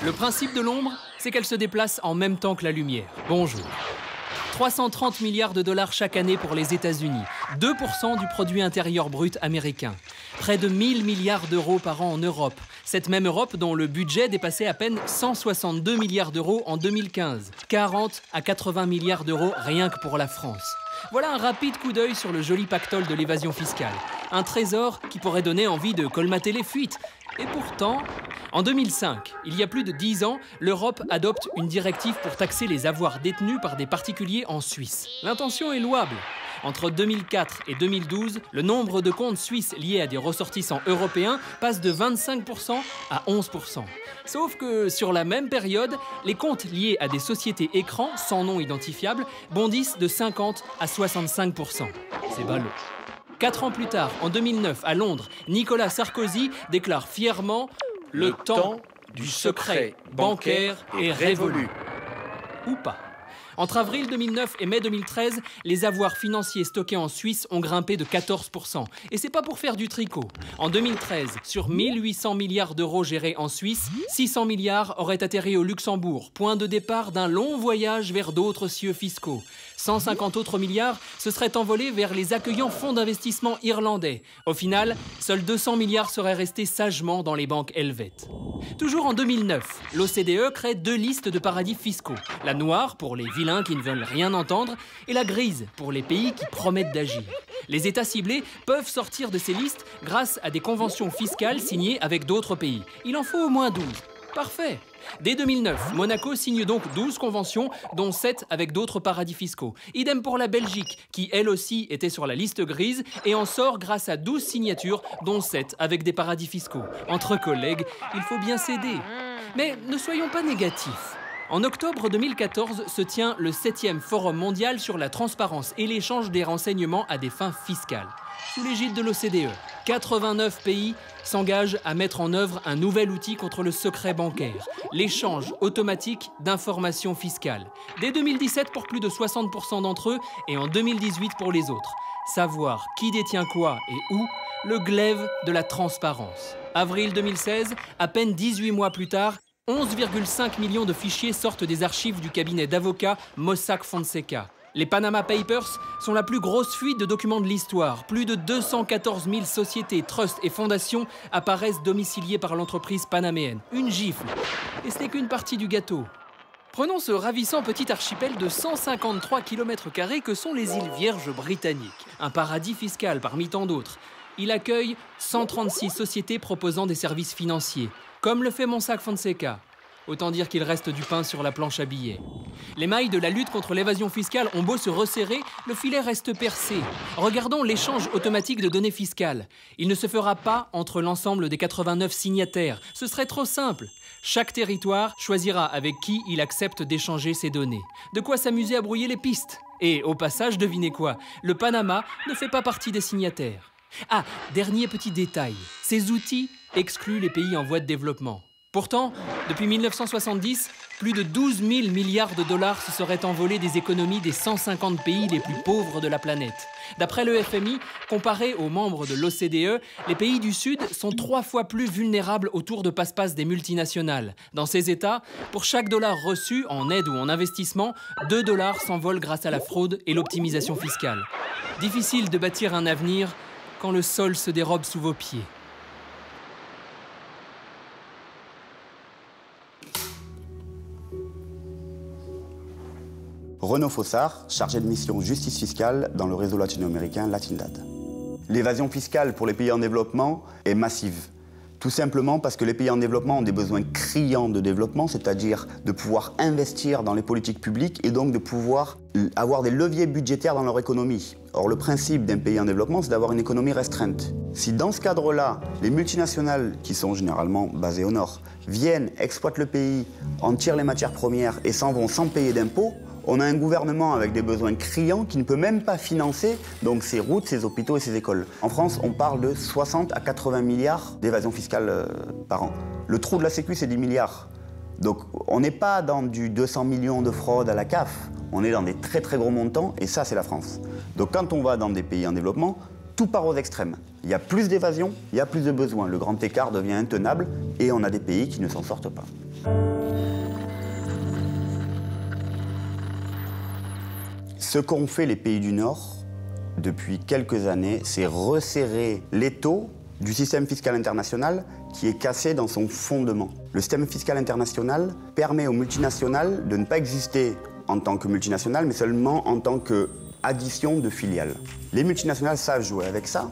Le principe de l'ombre, c'est qu'elle se déplace en même temps que la lumière. Bonjour. 330 milliards de dollars chaque année pour les États-Unis, 2% du produit intérieur brut américain. Près de 1000 milliards d'euros par an en Europe. Cette même Europe dont le budget dépassait à peine 162 milliards d'euros en 2015. 40 à 80 milliards d'euros rien que pour la France. Voilà un rapide coup d'œil sur le joli pactole de l'évasion fiscale. Un trésor qui pourrait donner envie de colmater les fuites. Et pourtant, en 2005, il y a plus de 10 ans, l'Europe adopte une directive pour taxer les avoirs détenus par des particuliers en Suisse. L'intention est louable. Entre 2004 et 2012, le nombre de comptes suisses liés à des ressortissants européens passe de 25% à 11%. Sauf que sur la même période, les comptes liés à des sociétés écrans sans nom identifiable bondissent de 50 à 65%. C'est ballot. 4 ans plus tard, en 2009, à Londres, Nicolas Sarkozy déclare fièrement « Le temps du secret bancaire est révolu ». Ou pas. Entre avril 2009 et mai 2013, les avoirs financiers stockés en Suisse ont grimpé de 14%. Et c'est pas pour faire du tricot. En 2013, sur 1800 milliards d'euros gérés en Suisse, 600 milliards auraient atterri au Luxembourg, point de départ d'un long voyage vers d'autres cieux fiscaux. 150 autres milliards se seraient envolés vers les accueillants fonds d'investissement irlandais. Au final, seuls 200 milliards seraient restés sagement dans les banques helvètes. Toujours en 2009, l'OCDE crée 2 listes de paradis fiscaux. La noire pour les vilains qui ne veulent rien entendre et la grise pour les pays qui promettent d'agir. Les États ciblés peuvent sortir de ces listes grâce à des conventions fiscales signées avec d'autres pays. Il en faut au moins 12. Parfait. Dès 2009, Monaco signe donc 12 conventions, dont 7 avec d'autres paradis fiscaux. Idem pour la Belgique, qui elle aussi était sur la liste grise et en sort grâce à 12 signatures, dont 7 avec des paradis fiscaux. Entre collègues, il faut bien s'aider. Mais ne soyons pas négatifs. En octobre 2014 se tient le 7e Forum mondial sur la transparence et l'échange des renseignements à des fins fiscales. Sous l'égide de l'OCDE, 89 pays s'engagent à mettre en œuvre un nouvel outil contre le secret bancaire, l'échange automatique d'informations fiscales. Dès 2017 pour plus de 60% d'entre eux et en 2018 pour les autres. Savoir qui détient quoi et où, le glaive de la transparence. Avril 2016, à peine 18 mois plus tard, 11,5 millions de fichiers sortent des archives du cabinet d'avocats Mossack Fonseca. Les Panama Papers sont la plus grosse fuite de documents de l'histoire. Plus de 214 000 sociétés, trusts et fondations apparaissent domiciliées par l'entreprise panaméenne. Une gifle. Et ce n'est qu'une partie du gâteau. Prenons ce ravissant petit archipel de 153 km² que sont les îles Vierges britanniques. Un paradis fiscal parmi tant d'autres. Il accueille 136 sociétés proposant des services financiers, comme le fait Mossack Fonseca. Autant dire qu'il reste du pain sur la planche à billets. Les mailles de la lutte contre l'évasion fiscale ont beau se resserrer, le filet reste percé. Regardons l'échange automatique de données fiscales. Il ne se fera pas entre l'ensemble des 89 signataires. Ce serait trop simple. Chaque territoire choisira avec qui il accepte d'échanger ses données. De quoi s'amuser à brouiller les pistes. Et au passage, devinez quoi? Le Panama ne fait pas partie des signataires. Ah, dernier petit détail. Ces outils excluent les pays en voie de développement. Pourtant, depuis 1970, plus de 12 000 milliards de dollars se seraient envolés des économies des 150 pays les plus pauvres de la planète. D'après le FMI, comparé aux membres de l'OCDE, les pays du Sud sont 3 fois plus vulnérables au tour de passe-passe des multinationales. Dans ces États, pour chaque dollar reçu en aide ou en investissement, 2 dollars s'envolent grâce à la fraude et l'optimisation fiscale. Difficile de bâtir un avenir quand le sol se dérobe sous vos pieds. Renaud Fossard, chargé de mission justice fiscale dans le réseau latino-américain Latindad. L'évasion fiscale pour les pays en développement est massive. Tout simplement parce que les pays en développement ont des besoins criants de développement, c'est-à-dire de pouvoir investir dans les politiques publiques et donc de pouvoir avoir des leviers budgétaires dans leur économie. Or, le principe d'un pays en développement, c'est d'avoir une économie restreinte. Si dans ce cadre-là, les multinationales, qui sont généralement basées au nord, viennent, exploitent le pays, en tirent les matières premières et s'en vont sans payer d'impôts, on a un gouvernement avec des besoins criants qui ne peut même pas financer donc ces routes, ces hôpitaux et ces écoles. En France, on parle de 60 à 80 milliards d'évasion fiscale par an. Le trou de la Sécu, c'est 10 milliards. Donc on n'est pas dans du 200 millions de fraude à la CAF, on est dans des très très gros montants et ça c'est la France. Donc quand on va dans des pays en développement, tout part aux extrêmes. Il y a plus d'évasion, il y a plus de besoins. Le grand écart devient intenable et on a des pays qui ne s'en sortent pas. Ce qu'ont fait les pays du Nord depuis quelques années, c'est resserrer l'étau du système fiscal international qui est cassé dans son fondement. Le système fiscal international permet aux multinationales de ne pas exister en tant que multinationales, mais seulement en tant qu'addition de filiales. Les multinationales savent jouer avec ça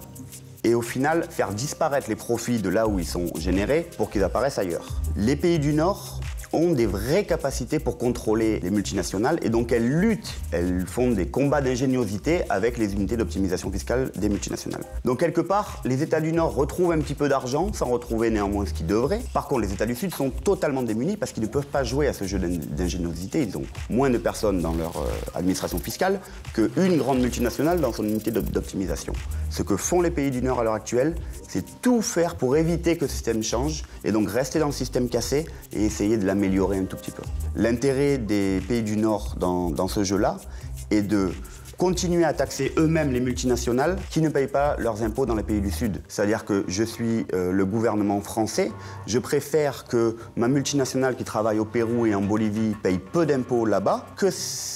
et au final faire disparaître les profits de là où ils sont générés pour qu'ils apparaissent ailleurs. Les pays du Nord ont des vraies capacités pour contrôler les multinationales et donc elles luttent, elles font des combats d'ingéniosité avec les unités d'optimisation fiscale des multinationales. Donc quelque part, les États du Nord retrouvent un petit peu d'argent sans retrouver néanmoins ce qu'ils devraient. Par contre, les États du Sud sont totalement démunis parce qu'ils ne peuvent pas jouer à ce jeu d'ingéniosité. Ils ont moins de personnes dans leur administration fiscale qu'une grande multinationale dans son unité d'optimisation. Ce que font les pays du Nord à l'heure actuelle, c'est tout faire pour éviter que ce système change et donc rester dans le système cassé et essayer de l'améliorer un tout petit peu. L'intérêt des pays du Nord dans ce jeu-là est de continuer à taxer eux-mêmes les multinationales qui ne payent pas leurs impôts dans les pays du Sud. C'est-à-dire que je suis le gouvernement français, je préfère que ma multinationale qui travaille au Pérou et en Bolivie paye peu d'impôts là-bas, que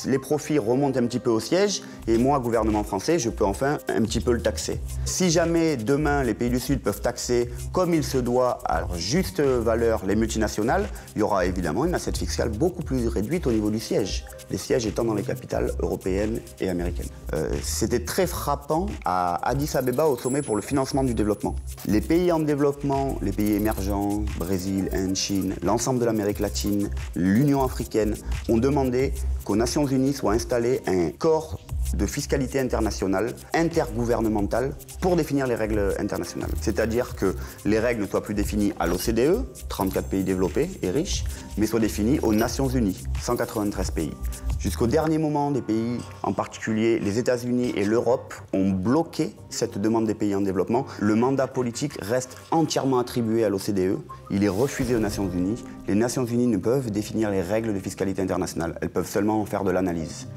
les profits remontent un petit peu au siège et moi, gouvernement français, je peux enfin un petit peu le taxer. Si jamais demain les pays du Sud peuvent taxer comme il se doit à leur juste valeur les multinationales, il y aura évidemment une assiette fiscale beaucoup plus réduite au niveau du siège, les sièges étant dans les capitales européennes et américaines. C'était très frappant à Addis Abeba au sommet pour le financement du développement. Les pays en développement, les pays émergents, Brésil, Inde, Chine, l'ensemble de l'Amérique latine, l'Union africaine, ont demandé qu'aux Nations Unies soit installé un corps de fiscalité internationale, intergouvernementale, pour définir les règles internationales. C'est-à-dire que les règles ne soient plus définies à l'OCDE, 34 pays développés et riches, mais soient définies aux Nations Unies, 193 pays. Jusqu'au dernier moment, des pays, en particulier les États-Unis et l'Europe, ont bloqué cette demande des pays en développement. Le mandat politique reste entièrement attribué à l'OCDE. Il est refusé aux Nations Unies. Les Nations Unies ne peuvent définir les règles de fiscalité internationale. Elles peuvent seulement en faire de l'analyse.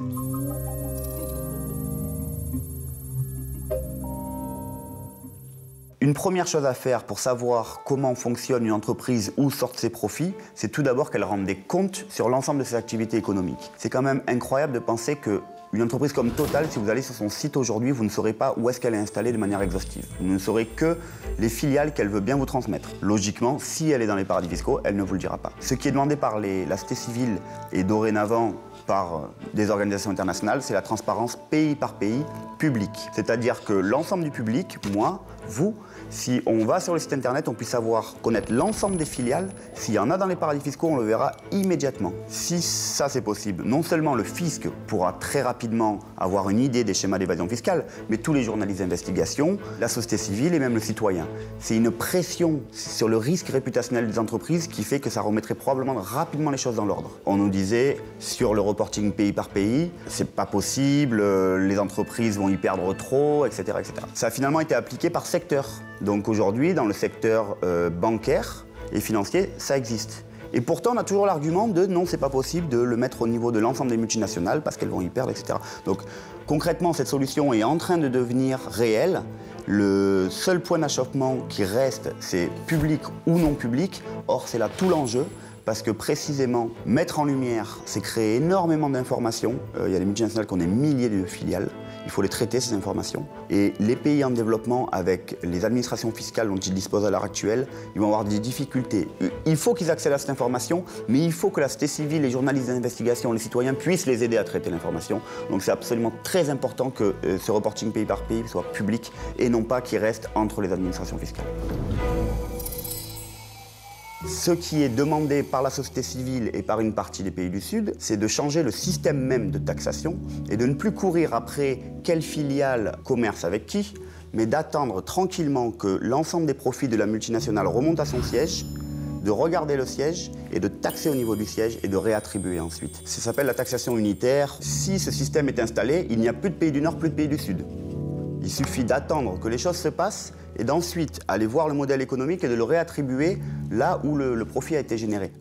Une première chose à faire pour savoir comment fonctionne une entreprise, où sortent ses profits, c'est tout d'abord qu'elle rende des comptes sur l'ensemble de ses activités économiques. C'est quand même incroyable de penser qu'une entreprise comme Total, si vous allez sur son site aujourd'hui, vous ne saurez pas où est-ce qu'elle est installée de manière exhaustive. Vous ne saurez que les filiales qu'elle veut bien vous transmettre. Logiquement, si elle est dans les paradis fiscaux, elle ne vous le dira pas. Ce qui est demandé par la société civile et dorénavant par des organisations internationales, c'est la transparence pays par pays, public. C'est-à-dire que l'ensemble du public, moi, vous, si on va sur le site internet, on puisse savoir, connaître l'ensemble des filiales. S'il y en a dans les paradis fiscaux, on le verra immédiatement. Si ça c'est possible, non seulement le fisc pourra très rapidement avoir une idée des schémas d'évasion fiscale, mais tous les journalistes d'investigation, la société civile et même le citoyen. C'est une pression sur le risque réputationnel des entreprises qui fait que ça remettrait probablement rapidement les choses dans l'ordre. On nous disait, sur le reporting pays par pays, c'est pas possible, les entreprises vont y perdre trop, etc., etc. Ça a finalement été appliqué par secteur. Donc aujourd'hui, dans le secteur bancaire et financier, ça existe. Et pourtant, on a toujours l'argument de non, c'est pas possible de le mettre au niveau de l'ensemble des multinationales parce qu'elles vont y perdre, etc. Donc concrètement, cette solution est en train de devenir réelle. Le seul point d'achoppement qui reste, c'est public ou non public. Or, c'est là tout l'enjeu. Parce que précisément, mettre en lumière, c'est créer énormément d'informations. Il y a des multinationales qui ont des milliers de filiales. Il faut les traiter, ces informations. Et les pays en développement, avec les administrations fiscales dont ils disposent à l'heure actuelle, ils vont avoir des difficultés. Il faut qu'ils accèdent à cette information, mais il faut que la société civile, les journalistes d'investigation, les citoyens puissent les aider à traiter l'information. Donc c'est absolument très important que ce reporting pays par pays soit public et non pas qu'il reste entre les administrations fiscales. Ce qui est demandé par la société civile et par une partie des pays du Sud, c'est de changer le système même de taxation et de ne plus courir après quelle filiale commerce avec qui, mais d'attendre tranquillement que l'ensemble des profits de la multinationale remonte à son siège, de regarder le siège et de taxer au niveau du siège et de réattribuer ensuite. Ça s'appelle la taxation unitaire. Si ce système est installé, il n'y a plus de pays du Nord, plus de pays du Sud. Il suffit d'attendre que les choses se passent et d'ensuite aller voir le modèle économique et de le réattribuer là où le profit a été généré.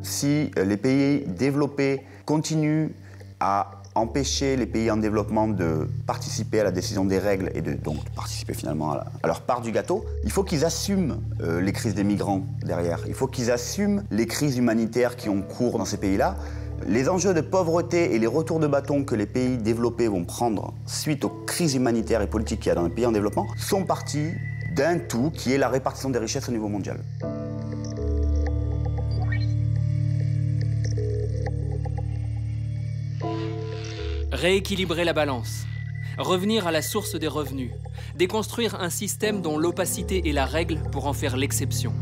Si les pays développés continuent à empêcher les pays en développement de participer à la décision des règles et donc de participer finalement à leur part du gâteau, il faut qu'ils assument les crises des migrants derrière. Il faut qu'ils assument les crises humanitaires qui ont cours dans ces pays-là. Les enjeux de pauvreté et les retours de bâton que les pays développés vont prendre suite aux crises humanitaires et politiques qu'il y a dans les pays en développement sont partis d'un tout qui est la répartition des richesses au niveau mondial. Rééquilibrer la balance, revenir à la source des revenus, déconstruire un système dont l'opacité est la règle pour en faire l'exception,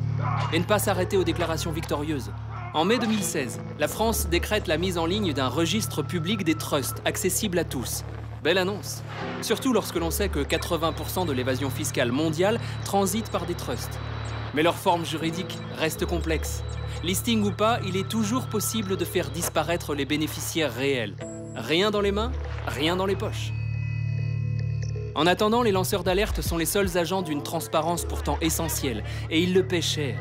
et ne pas s'arrêter aux déclarations victorieuses. En mai 2016, la France décrète la mise en ligne d'un registre public des trusts, accessible à tous. Belle annonce. Surtout lorsque l'on sait que 80% de l'évasion fiscale mondiale transite par des trusts. Mais leur forme juridique reste complexe. Listing ou pas, il est toujours possible de faire disparaître les bénéficiaires réels. Rien dans les mains, rien dans les poches. En attendant, les lanceurs d'alerte sont les seuls agents d'une transparence pourtant essentielle, et ils le paient cher.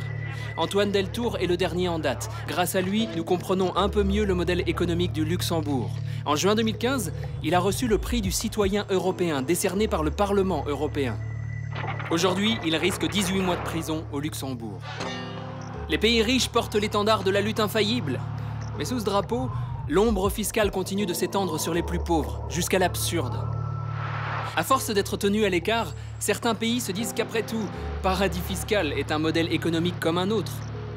Antoine Deltour est le dernier en date. Grâce à lui, nous comprenons un peu mieux le modèle économique du Luxembourg. En juin 2015, il a reçu le prix du citoyen européen, décerné par le Parlement européen. Aujourd'hui, il risque 18 mois de prison au Luxembourg. Les pays riches portent l'étendard de la lutte infaillible. Mais sous ce drapeau, l'ombre fiscale continue de s'étendre sur les plus pauvres, jusqu'à l'absurde. À force d'être tenus à l'écart, certains pays se disent qu'après tout, paradis fiscal est un modèle économique comme un autre,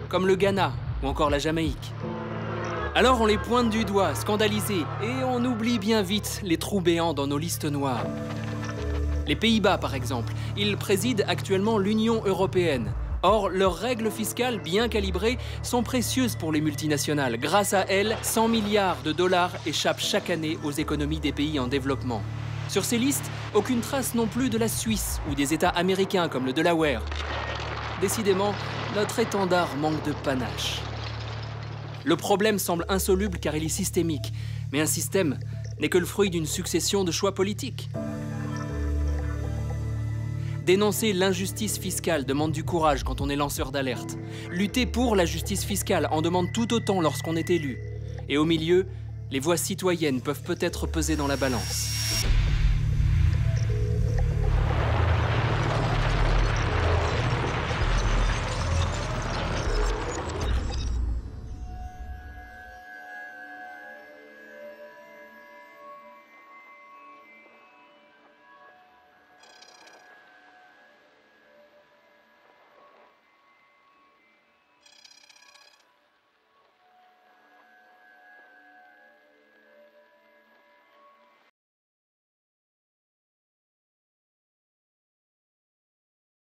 comme le Ghana ou encore la Jamaïque. Alors on les pointe du doigt, scandalisés, et on oublie bien vite les trous béants dans nos listes noires. Les Pays-Bas, par exemple, ils président actuellement l'Union européenne. Or, leurs règles fiscales bien calibrées sont précieuses pour les multinationales. Grâce à elles, 100 milliards de dollars échappent chaque année aux économies des pays en développement. Sur ces listes, aucune trace non plus de la Suisse ou des États américains comme le Delaware. Décidément, notre étendard manque de panache. Le problème semble insoluble car il est systémique, mais un système n'est que le fruit d'une succession de choix politiques. Dénoncer l'injustice fiscale demande du courage quand on est lanceur d'alerte. Lutter pour la justice fiscale en demande tout autant lorsqu'on est élu. Et au milieu, les voix citoyennes peuvent peut-être peser dans la balance.